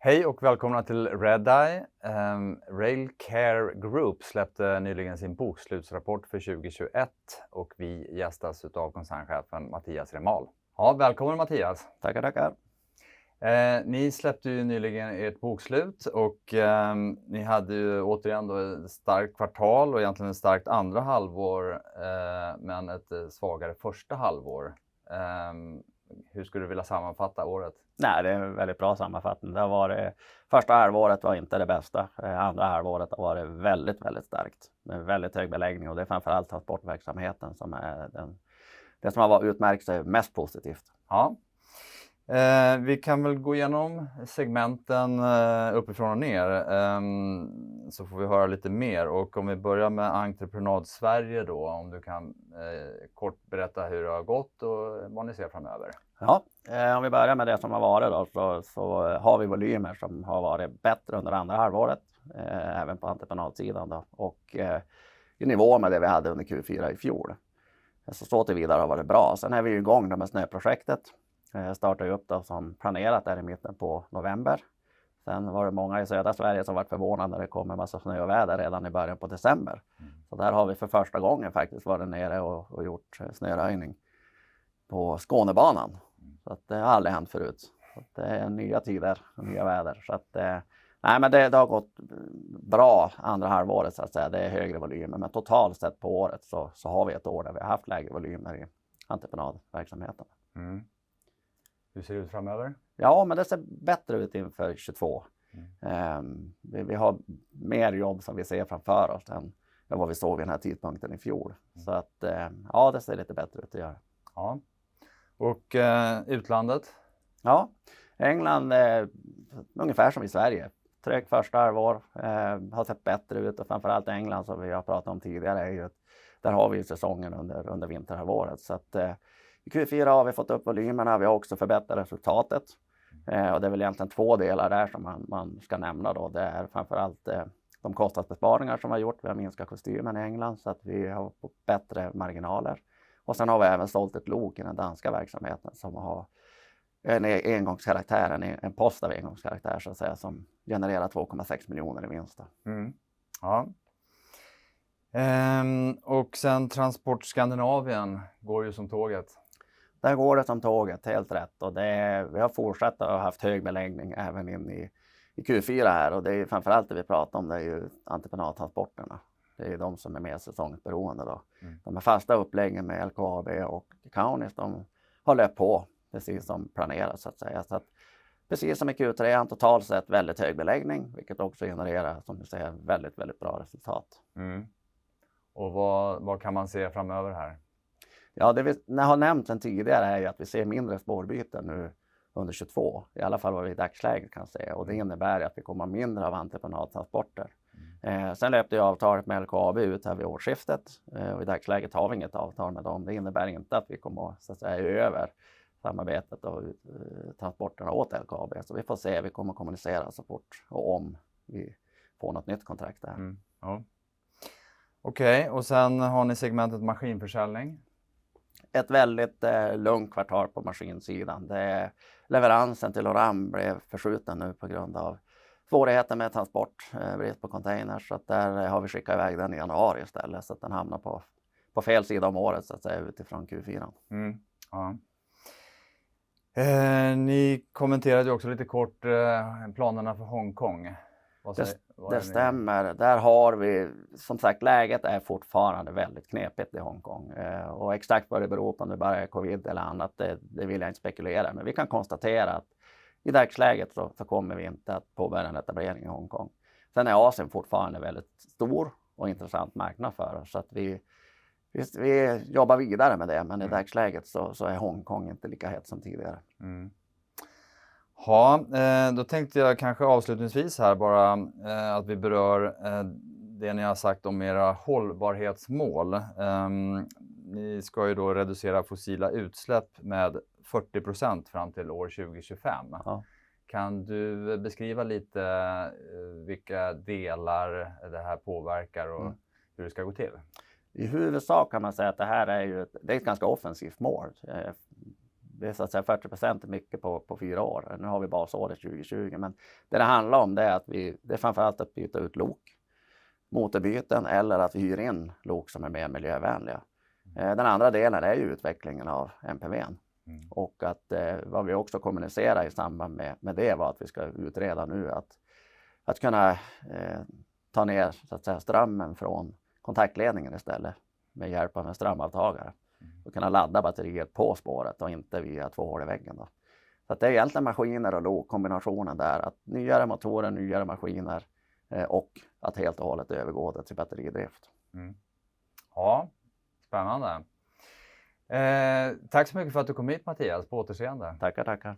Hej och välkomna till Redeye. Railcare Group släppte nyligen sin bokslutsrapport för 2021 och vi gästas av koncernchefen Mattias Remal. Ja, välkommen Mattias. Tackar, tackar. Ni släppte ju nyligen ert bokslut och ni hade ju återigen då ett starkt kvartal och egentligen ett starkt andra halvår men ett svagare första halvår. Hur skulle du vilja sammanfatta året? Nej, det är en väldigt bra sammanfattning. Det har varit, första halvåret var inte det bästa. Andra halvåret har varit väldigt, väldigt starkt. Med väldigt hög beläggning och det är framförallt transportverksamheten som är det som har utmärkt sig mest positivt. Ja. Vi kan väl gå igenom segmenten uppifrån och ner så får vi höra lite mer. Och om vi börjar med Entreprenad Sverige då, om du kan kort berätta hur det har gått och vad ni ser framöver. Ja, om vi börjar med det som har varit då, så har vi volymer som har varit bättre under andra halvåret, även på entreprenadsidan då, och i nivå med det vi hade under Q4 i fjol. Så tillvidare har varit bra. Sen är vi igång med snöprojektet. Startade upp då som planerat där i mitten på november. Sen var det många i södra Sverige som var förvånade när det kom en massa snö och väder redan i början på december. Så där har vi för första gången faktiskt varit nere och gjort snöröjning på Skånebanan. Så att det har aldrig hänt förut. Så att det är nya tider och nya väder. Så att, nej, men det har gått bra andra halvåret så att säga. Det är högre volymer. Men totalt sett på året så har vi ett år där vi har haft lägre volymer i entreprenadverksamheten. Mm. Hur ser det ut framöver? Ja, men det ser bättre ut inför 22. Vi har mer jobb som vi ser framför oss än vad vi såg vid den här tidpunkten i fjol. Så att ja, det ser lite bättre ut att göra. Ja. Och utlandet? Ja, England ungefär som i Sverige. Trögt första halvår, har sett bättre ut och framförallt England som vi har pratat om tidigare är ju där har vi säsongen under vinterhalvåret. Så att i Q4 har vi fått upp volymerna, vi har också förbättrat resultatet. Och det är väl egentligen två delar där som man ska nämna då. Det är framförallt de kostnadsbesparingar som vi har gjort. Vi har minskat kostymen i England så att vi har fått bättre marginaler. Och sen har vi även sålt ett lok i den danska verksamheten som har en engångskaraktär, en post av engångskaraktär så att säga, som genererar 2,6 miljoner i vinst. Ja. Och sen Transport Skandinavien går ju som tåget. Där går det som tåget, helt rätt. Och vi har fortsatt att ha haft hög beläggning även in i Q4 här. Och det är framförallt det vi pratar om, det är ju entreprenadtransporterna. Det är ju de som är mer säsongsberoende då. De här fasta uppläggen med LKAB och Kaunis, de har löpt på precis som planerat så att säga. Så att, precis som i Q3, totalt sett väldigt hög beläggning, vilket också genererar, som du säger, väldigt, väldigt bra resultat. Och vad kan man se framöver här? Ja, det vi har nämnt sen tidigare är ju att vi ser mindre spårbyten nu under 22. I alla fall vad vi i dagsläget kan se. Och det innebär att vi kommer mindre av entreprenadtransporter. Sen löpte ju avtalet med LKAB ut här vid årsskiftet. Och i dagsläget har vi inget avtal med dem. Det innebär inte att vi kommer så att säga över samarbetet och transporterna åt LKAB. Så vi får se, vi kommer kommunicera så fort och om vi får något nytt kontrakt där. Ja. Okej, och sen har ni segmentet maskinförsäljning. Ett väldigt lugnt kvartal på maskinsidan. Leveransen till Oram blev förskjuten nu på grund av svårigheter med transport, brist på containers. Så att där har vi skickat iväg den i januari istället så att den hamnar på fel sida om året så att säga utifrån Q4. Ja. Ni kommenterade ju också lite kort planerna för Hongkong. Det stämmer. Där har vi, som sagt, läget är fortfarande väldigt knepigt i Hongkong. Och exakt vad det beror på, om det bara är covid eller annat, det vill jag inte spekulera. Men vi kan konstatera att i dagsläget så kommer vi inte att påbörja en etablering i Hongkong. Sen är Asien fortfarande väldigt stor och intressant marknad för oss. Så att vi jobbar vidare med det, men i dagsläget så är Hongkong inte lika hett som tidigare. Ja, då tänkte jag kanske avslutningsvis här bara att vi berör det ni har sagt om era hållbarhetsmål. Ni ska ju då reducera fossila utsläpp med 40% fram till år 2025. Ja. Kan du beskriva lite vilka delar det här påverkar och hur det ska gå till? I huvudsak kan man säga att det här är ett ganska offensivt mål. det är så att säga 40% är mycket på 4 år. Nu har vi basåret 2020, men det handlar om det är att det är framförallt att byta ut lok, motorbyten eller att vi hyr in lok som är mer miljövänliga. Den andra delen är ju utvecklingen av MPV:n. Och att vad vi också kommunicerar i samband med det var att vi ska utreda nu att kunna ta ner så att säga, strömmen från kontaktledningen istället med hjälp av en strömavtagare. Och kunna ladda batteriet på spåret och inte via 2 hål i väggen. Då. Så att det är egentligen maskiner och lok, kombinationen där. Att nyare motorer, nyare maskiner och att helt och hållet övergå till batteridrift. Ja, spännande. Tack så mycket för att du kom hit Mattias, på återseende. Tackar.